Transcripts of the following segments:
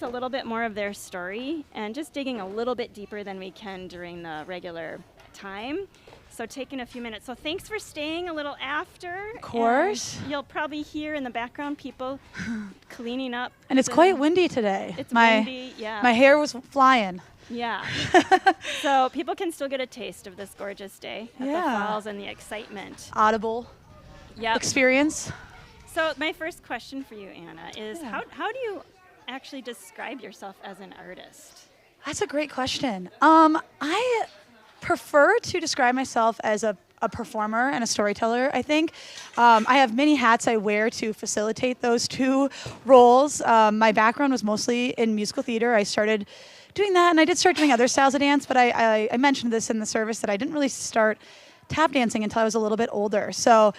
a little bit more of their story and just digging a little bit deeper than we can during the regular time. So taking a few minutes. So thanks for staying a little after. Of course. And you'll probably hear in the background people cleaning up. And it's quite windy today. It's windy, yeah. My hair was flying. Yeah. So people can still get a taste of this gorgeous day at the falls and the excitement. Audible experience. So my first question for you, Anna, is how do you actually describe yourself as an artist? That's a great question. I prefer to describe myself as a performer and a storyteller, I think. I have many hats I wear to facilitate those two roles. My background was mostly in musical theater. I started doing that, and I did start doing other styles of dance, but I mentioned this in the service that I didn't really start tap dancing until I was a little bit older. So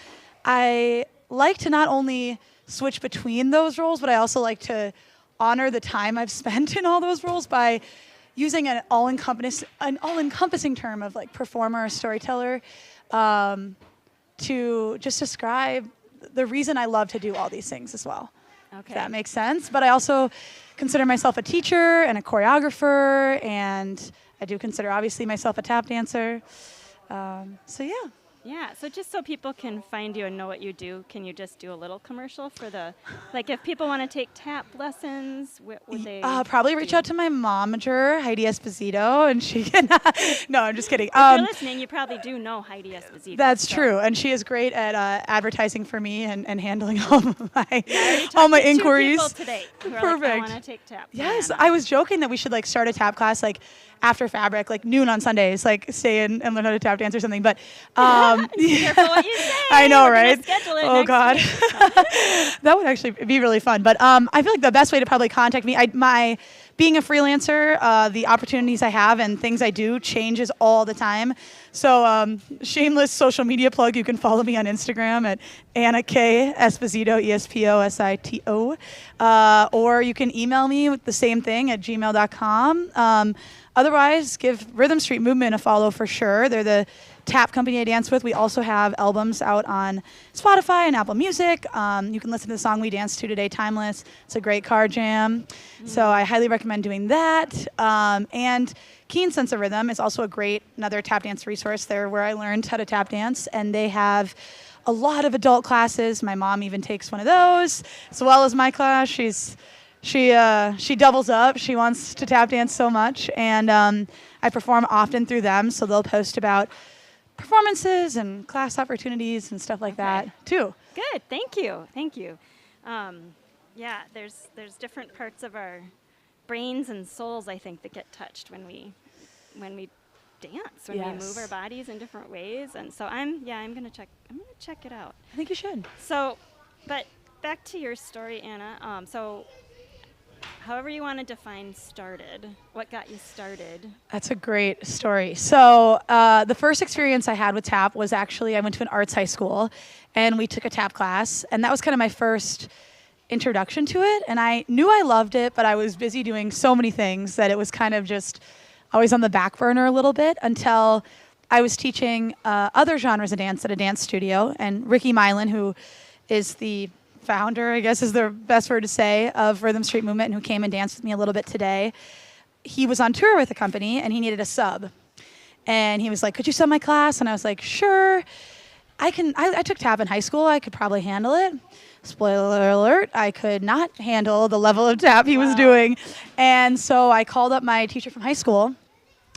I like to not only switch between those roles, but I also like to honor the time I've spent in all those roles by using an all-encompassing term of like performer or storyteller to just describe the reason I love to do all these things as well. Okay. If that makes sense. But I also consider myself a teacher and a choreographer, and I do consider obviously myself a tap dancer. So yeah. Yeah, so just so people can find you and know what you do, can you just do a little commercial for like if people want to take tap lessons, would they? Probably reach out to my momager, Heidi Esposito, and she can, no, I'm just kidding. If you're listening, you probably do know Heidi Esposito. That's true, and she is great at advertising for me and handling all my inquiries. Two people today who are Perfect. Like, I want to take tap. Yes, I was joking that we should like start a tap class like after Fabric, like noon on Sundays, like stay in and learn how to tap dance or something. But careful what you say. I know, We're right? Schedule it oh next God, week. that would actually be really fun. But I feel like the best way to probably contact me, being a freelancer, the opportunities I have and things I do changes all the time. So shameless social media plug, you can follow me on Instagram at Anna K. Esposito, Esposito. Or you can email me with the same thing at gmail.com. Otherwise, give Rhythm Street Movement a follow for sure. They're the tap company I dance with. We also have albums out on Spotify and Apple Music. You can listen to the song we danced to today, Timeless. It's a great car jam. So I highly recommend doing that. And Keen Sense of Rhythm is also another tap dance resource. They're where I learned how to tap dance, and they have a lot of adult classes. My mom even takes one of those, as well as my class. She doubles up. She wants to tap dance so much, and I perform often through them, so they'll post about performances and class opportunities and stuff like that too. Good, thank you. Yeah, there's different parts of our brains and souls, I think, that get touched when we dance, when we move our bodies in different ways, and so I'm gonna check it out. I think you should. So, but back to your story, Anna. So, however you want to define started, what got you started? That's a great story. So the first experience I had with tap was actually I went to an arts high school, and we took a tap class, and that was kind of my first introduction to it. And I knew I loved it, but I was busy doing so many things that it was kind of just always on the back burner a little bit until I was teaching other genres of dance at a dance studio. And Ricky Milan, who is the founder, I guess is the best word to say, of Rhythm Street Movement, and who came and danced with me a little bit today, he was on tour with the company, and he needed a sub. And he was like, could you sub my class? And I was like, sure. I took tap in high school. I could probably handle it. Spoiler alert, I could not handle the level of tap he was doing. And so I called up my teacher from high school,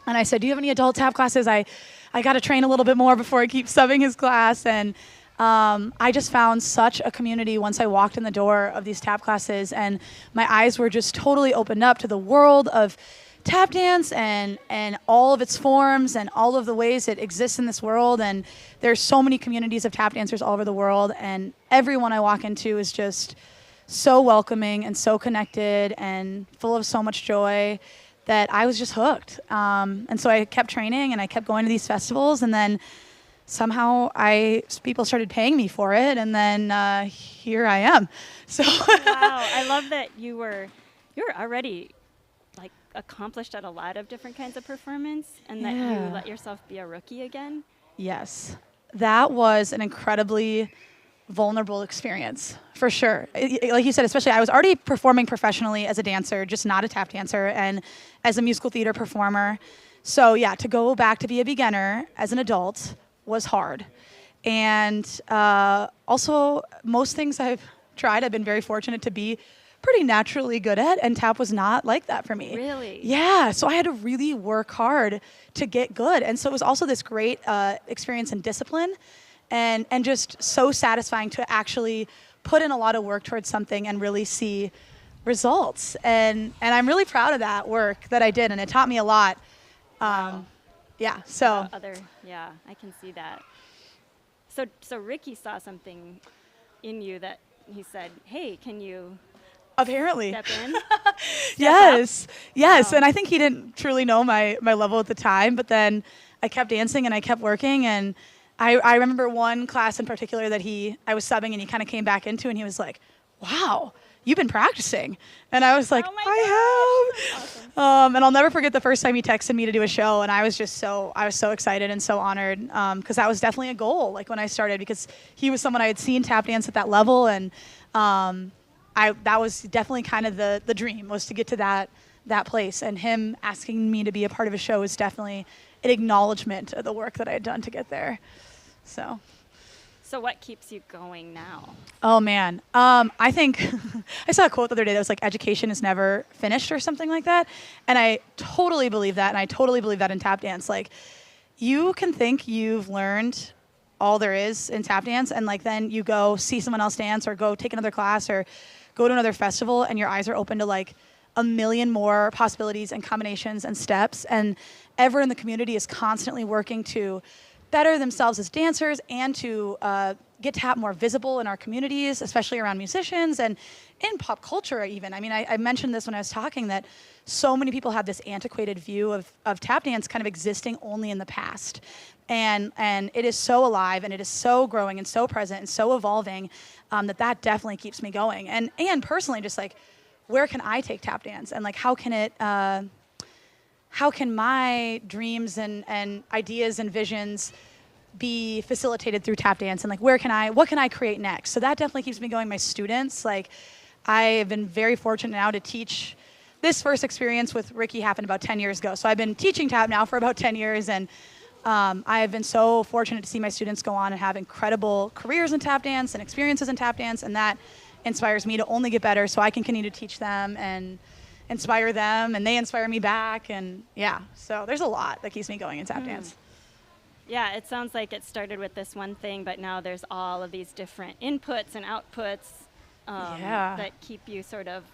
and I said, do you have any adult tap classes? I got to train a little bit more before I keep subbing his class. And I just found such a community once I walked in the door of these tap classes, and my eyes were just totally opened up to the world of tap dance and all of its forms and all of the ways it exists in this world. And there's so many communities of tap dancers all over the world, and everyone I walk into is just so welcoming and so connected and full of so much joy that I was just hooked. And so I kept training, and I kept going to these festivals, and then somehow people started paying me for it, and then here I am. So wow, I love that you were already like accomplished at a lot of different kinds of performance, and that you let yourself be a rookie again. Yes, that was an incredibly vulnerable experience for sure. Like you said, especially I was already performing professionally as a dancer, just not a tap dancer, and as a musical theater performer. So yeah, to go back to be a beginner as an adult was hard. And also, most things I've tried, I've been very fortunate to be pretty naturally good at, and tap was not like that for me. Really? Yeah, so I had to really work hard to get good. And so it was also this great experience in discipline and just so satisfying to actually put in a lot of work towards something and really see results. And I'm really proud of that work that I did, and it taught me a lot. Wow. Yeah, so. Yeah, I can see that. So Ricky saw something in you that he said, hey, can you Apparently. step in? Yes. Wow. And I think he didn't truly know my level at the time, but then I kept dancing and I kept working, and I remember one class in particular that I was subbing and he kind of came back into, and he was like, wow, you've been practicing. And I was like, Oh my I gosh. have. Awesome. And I'll never forget the first time he texted me to do a show, and I was so excited and so honored, because that was definitely a goal, like when I started, because he was someone I had seen tap dance at that level, and that was definitely kind of the dream, was to get to that place. And him asking me to be a part of a show was definitely an acknowledgement of the work that I had done to get there. So what keeps you going now? Oh man, I think I saw a quote the other day that was like, education is never finished or something like that. And I totally believe that. And I totally believe that in tap dance. Like, you can think you've learned all there is in tap dance, and like then you go see someone else dance or go take another class or go to another festival, and your eyes are open to like a million more possibilities and combinations and steps. And everyone in the community is constantly working to better themselves as dancers and to get tap more visible in our communities, especially around musicians and in pop culture even. I mean, I mentioned this when I was talking, that so many people have this antiquated view of tap dance kind of existing only in the past. And it is so alive, and it is so growing and so present and so evolving, that definitely keeps me going. And personally, just like, where can I take tap dance? And like, how can my dreams and ideas and visions be facilitated through tap dance? And like, what can I create next? So that definitely keeps me going. My students, like, I have been very fortunate now to teach. This first experience with Ricky happened about 10 years ago. So I've been teaching tap now for about 10 years. And I have been so fortunate to see my students go on and have incredible careers in tap dance and experiences in tap dance. And that inspires me to only get better, so I can continue to teach them and inspire them, and they inspire me back. And yeah, so there's a lot that keeps me going in tap dance. Yeah, it sounds like it started with this one thing, but now there's all of these different inputs and outputs that keep you sort of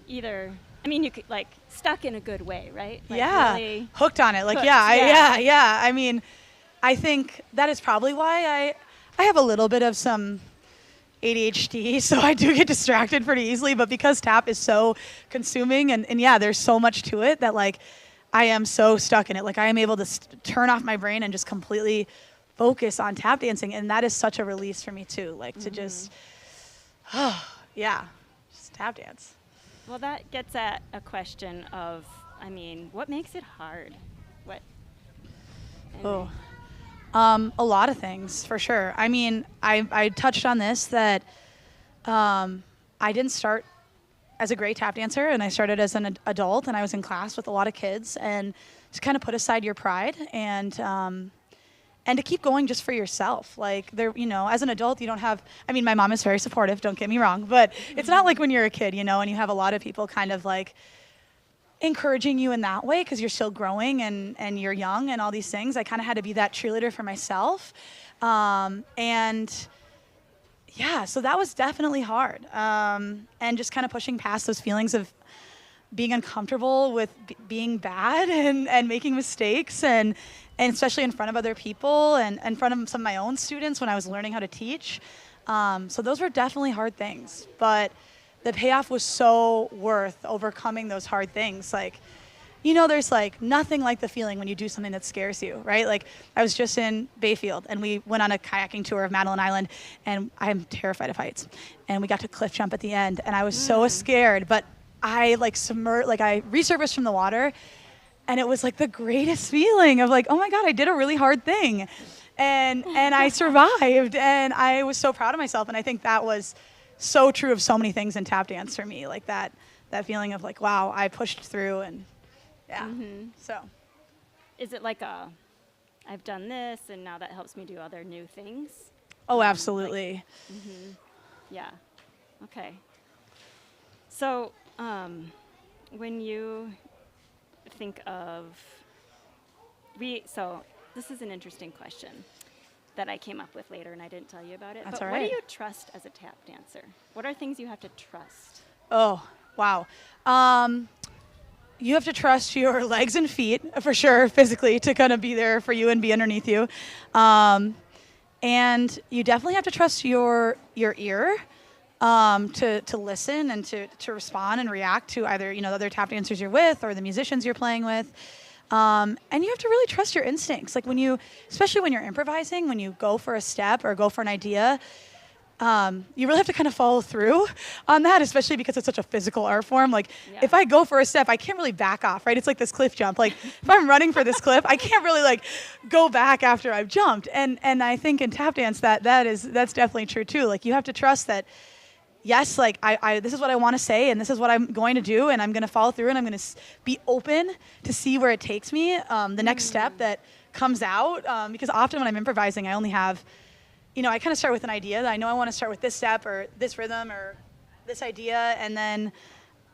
either, I mean, you could like stuck in a good way, right? Like really hooked on it. Like, hooked, yeah. I mean, I think that is probably why I have a little bit of some ADHD, so I do get distracted pretty easily, but because tap is so consuming and yeah, there's so much to it that like I am so stuck in it. Like, I am able to turn off my brain and just completely focus on tap dancing, and that is such a release for me too, like to just just tap dance. Well, that gets at a question of, I mean, what makes it hard? A lot of things, for sure. I mean, I touched on this, that I didn't start as a great tap dancer, and I started as an adult, and I was in class with a lot of kids, and to kind of put aside your pride and to keep going just for yourself. Like, there, as an adult, you don't have, I mean, my mom is very supportive, don't get me wrong, but it's not like when you're a kid, and you have a lot of people kind of like encouraging you in that way because you're still growing and you're young and all these things. I kind of had to be that cheerleader for myself. So that was definitely hard. And just kind of pushing past those feelings of being uncomfortable with being bad and making mistakes and especially in front of other people and in front of some of my own students when I was learning how to teach. So those were definitely hard things, but the payoff was so worth overcoming those hard things. Like, there's like nothing like the feeling when you do something that scares you, right? Like, I was just in Bayfield and we went on a kayaking tour of Madeline Island, and I'm terrified of heights. And we got to cliff jump at the end, and I was so scared, but I I resurfaced from the water, and it was like the greatest feeling of like, oh my God, I did a really hard thing. and I survived, and I was so proud of myself. And I think that was so true of so many things in tap dance for me, like that feeling of like, wow, I pushed through, and yeah. So Is it like I've done this and now that helps me do other new things? oh, absolutely. Yeah. Okay. So, when you think of so this is an interesting question that I came up with later and I didn't tell you about it. That's but all what right. do you trust as a tap dancer? What are things you have to trust? Oh, wow. You have to trust your legs and feet for sure, physically, to kind of be there for you and be underneath you. And you definitely have to trust your ear to listen and to respond and react to either, the other tap dancers you're with or the musicians you're playing with. And you have to really trust your instincts. Like especially when you're improvising, when you go for a step or go for an idea, you really have to kind of follow through on that, especially because it's such a physical art form. Like if I go for a step, I can't really back off, right? It's like this cliff jump. Like if I'm running for this cliff, I can't really like go back after I've jumped. And I think in tap dance that's definitely true too. Like you have to trust that, yes, like I this is what I want to say and this is what I'm going to do and I'm going to follow through and I'm going to be open to see where it takes me, the next step that comes out. Because often when I'm improvising, I only have, I kind of start with an idea that I know I want to start with this step or this rhythm or this idea, and then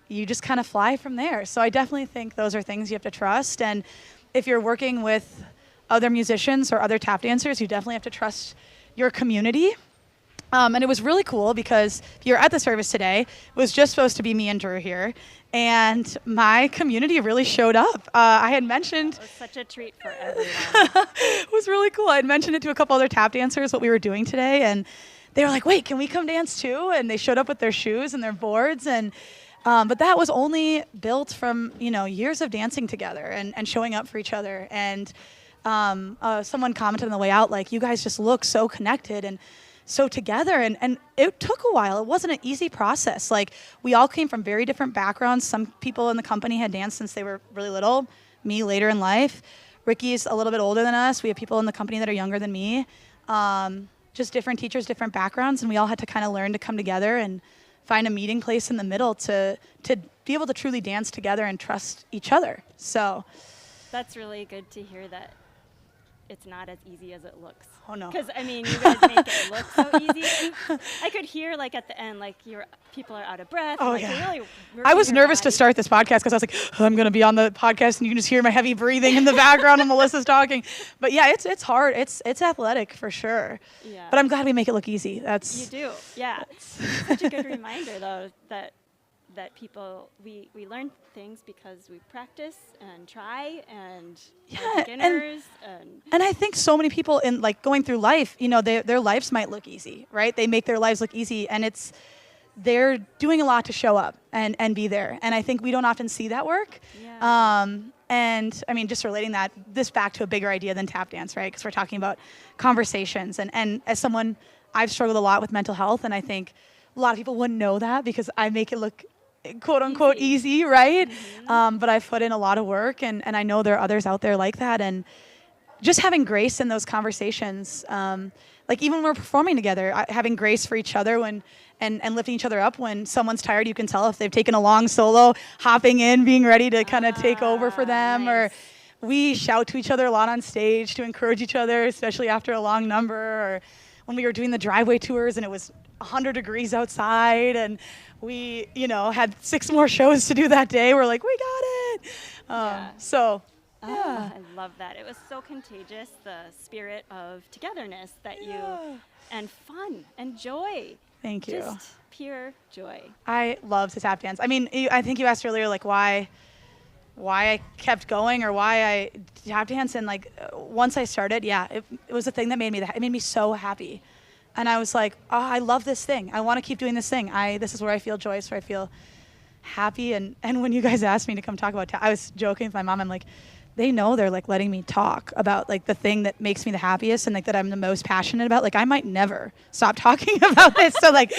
you just kind of fly from there. So I definitely think those are things you have to trust. And if you're working with other musicians or other tap dancers, you definitely have to trust your community. And it was really cool because if you're at the service today, it was just supposed to be me and Drew here. And my community really showed up. I had mentioned... It was such a treat for everyone. It was really cool. I had mentioned it to a couple other tap dancers, what we were doing today. And they were like, wait, can we come dance too? And they showed up with their shoes and their boards. And but that was only built from, years of dancing together and showing up for each other. And someone commented on the way out, like, you guys just look so connected and so together, and it took a while. It wasn't an easy process. Like, we all came from very different backgrounds. Some people in the company had danced since they were really little, me later in life. Ricky's a little bit older than us. We have people in the company that are younger than me. Just different teachers, different backgrounds, and we all had to kind of learn to come together and find a meeting place in the middle to be able to truly dance together and trust each other. So that's really good to hear that it's not as easy as it looks. Oh, no. Because, you guys make it look so easy. And I could hear, like, at the end, like, people are out of breath. Oh, like, yeah. Really I was nervous to start this podcast because I was like, I'm going to be on the podcast and you can just hear my heavy breathing in the background when Melissa's talking. But, yeah, it's hard. It's athletic for sure. Yeah. But I'm glad we make it look easy. You do, yeah. Such a good reminder, though, that people, we learn things because we practice and try and are beginners. And I think so many people in like going through life, their lives might look easy, right? They make their lives look easy, and they're doing a lot to show up and be there. And I think we don't often see that work. Yeah. And just relating this back to a bigger idea than tap dance, right? Because we're talking about conversations. And as someone, I've struggled a lot with mental health, and I think a lot of people wouldn't know that because I make it look quote unquote easy, right? Mm-hmm. But I've put in a lot of work, and I know there are others out there like that. And just having grace in those conversations, like even when we're performing together, having grace for each other and lifting each other up when someone's tired. You can tell if they've taken a long solo, hopping in, being ready to kind of take over for them. Nice. Or we shout to each other a lot on stage to encourage each other, especially after a long number. Or when we were doing the driveway tours and it was 100 degrees outside and we, had 6 more shows to do that day. We're like, we got it. So, yeah. I love that. It was so contagious, the spirit of togetherness that and fun and joy. Thank you. Just pure joy. I love to tap dance. I think you asked earlier, like, why I kept going or why I tap dance. And, like, once I started, it was a thing that made me so happy. And I was like, oh, I love this thing. I want to keep doing this thing. This is where I feel joyous, where I feel happy. And when you guys asked me to come talk about I was joking with my mom. I'm like, they know they're like letting me talk about like the thing that makes me the happiest and like that I'm the most passionate about. Like I might never stop talking about this. So like,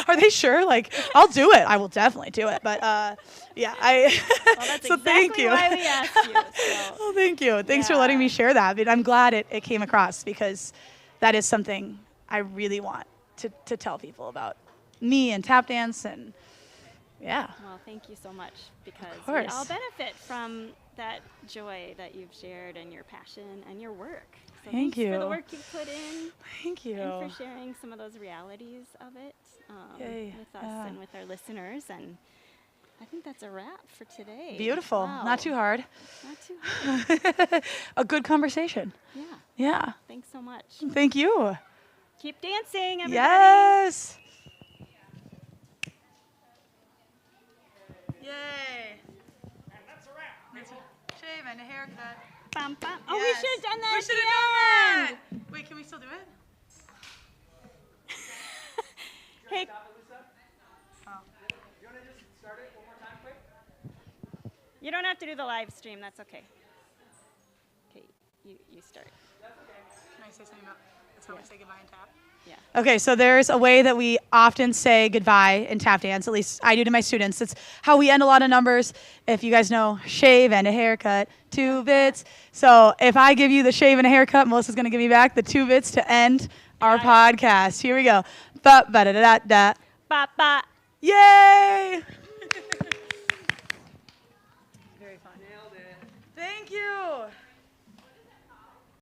are they sure? Like I'll do it. I will definitely do it. But yeah, Well, that's so exactly thank you. why we asked you. So. Oh, thank you. Thanks for letting me share that. But I'm glad it came across because that is something I really want to tell people about me and tap dance and yeah. Well, thank you so much because Of we course. all benefit from that joy that you've shared and your passion and your work. So Thank thanks for the you. work you've put in. Thank you. And for sharing some of those realities of it Yay. with us and with our listeners. And I think that's a wrap for today. Beautiful. Wow. Not too hard. Not too hard. A good conversation. Yeah. Yeah. Thanks so much. Thank you. Keep dancing, everybody. Yes. Yay. And that's a wrap. Shave and a haircut. Bum, bum. Oh, Yes. we should have done that We at should the have done end. that. Wait, can we still do it? Hey, You want to just start it one more time, quick? you don't have to do the live stream. That's okay. Okay, you start. Can I say something about that's how we say goodbye in tap? Yeah. Okay, so there's a way that we often say goodbye in tap dance, at least I do to my students. It's how we end a lot of numbers. If you guys know, shave and a haircut, 2 bits. So if I give you the shave and a haircut, Melissa's going to give me back the 2 bits to end our podcast. Here we go. Ba ba da da da da. Ba ba. Yay!